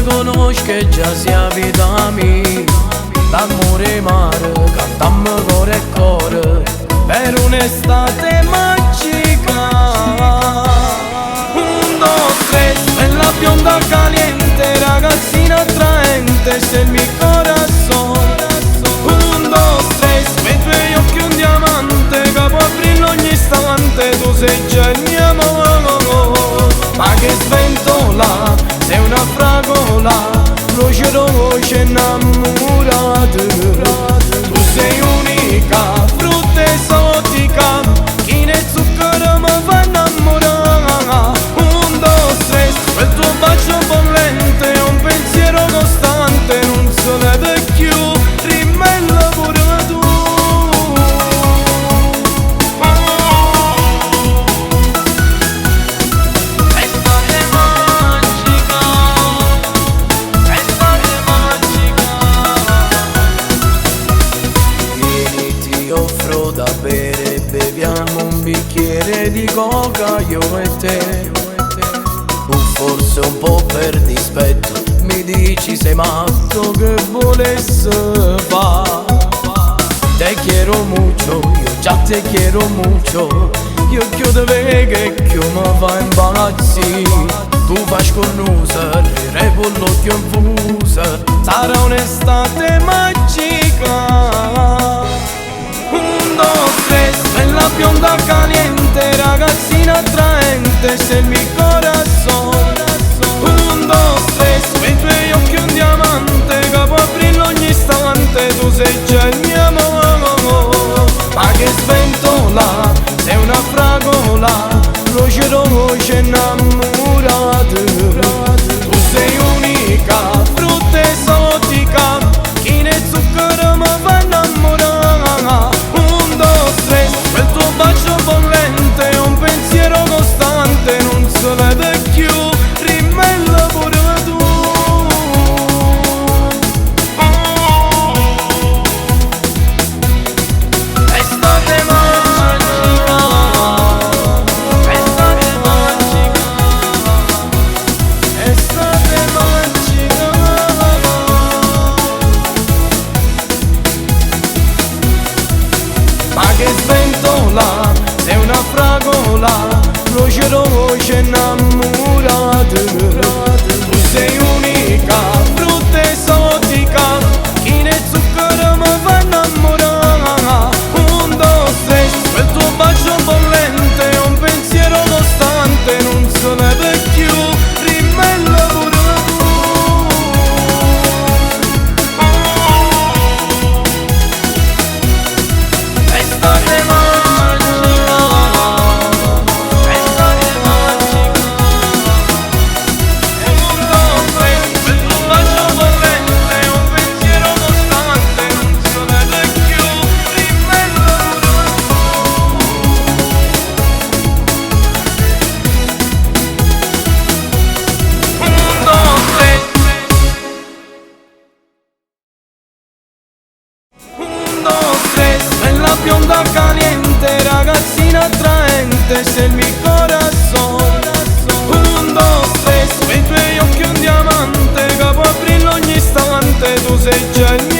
conosci che già sia vita mia, d'amore mare, cantammo cuore e cuore, per un'estate magica. Un, due, tre, bella bionda caliente, ragazzina attraente, sei il mio corazon. Un, due, tre, quei tuoi occhi un diamante, che può aprire ogni istante, tu sei già il mio amore. Ma che sventola, sei una fragola, voce voce innamorata. Tu sei unica, frutta esotica, chi nel zucchero mi fa innamorare. Un, due, tre, quel tuo bacio bollente è un pensiero costante, non se ne vede più, rimella pure tu. Da bere, beviamo un bicchiere di coca io e te. Tu forse un po' per dispetto mi dici sei matto, che volesse fa. Te quiero mucho, io già te quiero mucho, io chiudo che mi fa imbarazzare. Tu fai scornusa, repo l'occhio infusa, sarà un'estate magica. Un, due, tre, bella bionda caliente, ragazzina attraente, sei il mio corazon. Un, due, tre, quei tuoi occhi un diamante, che può aprire ogni istante, tu sei già il mio amore. Ma che sventola, sei una fragola, voce voce innamorata. Tu sei unica, frutta esotica, chi nel zucchero mi fa innamorare. Un, due, tre, quel tuo bacio bollente è un pensiero costante, non se ne vede più, rimella pure tu. Estate magica, estate magica, estate magica. Ma che sventola, sei una fragola, voce voce innamorata. Tu sei unica, frutta esotica, chi nel zucchero mi fa innamorare. Un, due, tre, quel tuo bacio bollente è un pensiero costante, non se ne vede più, rimella pure tu. Estate magica, estate magica. Un, due, tre, quel tuo bacio bollente è un pensiero costante, non se ne vede più, rimella pure tu. Un, due, tre. Un, due, tre, bella bionda caliente, ragazzina attraente, sei il mio corazon. Un, due, tre, quei tuoi occhi un diamante, che può aprire ogni istante, tu sei già il mio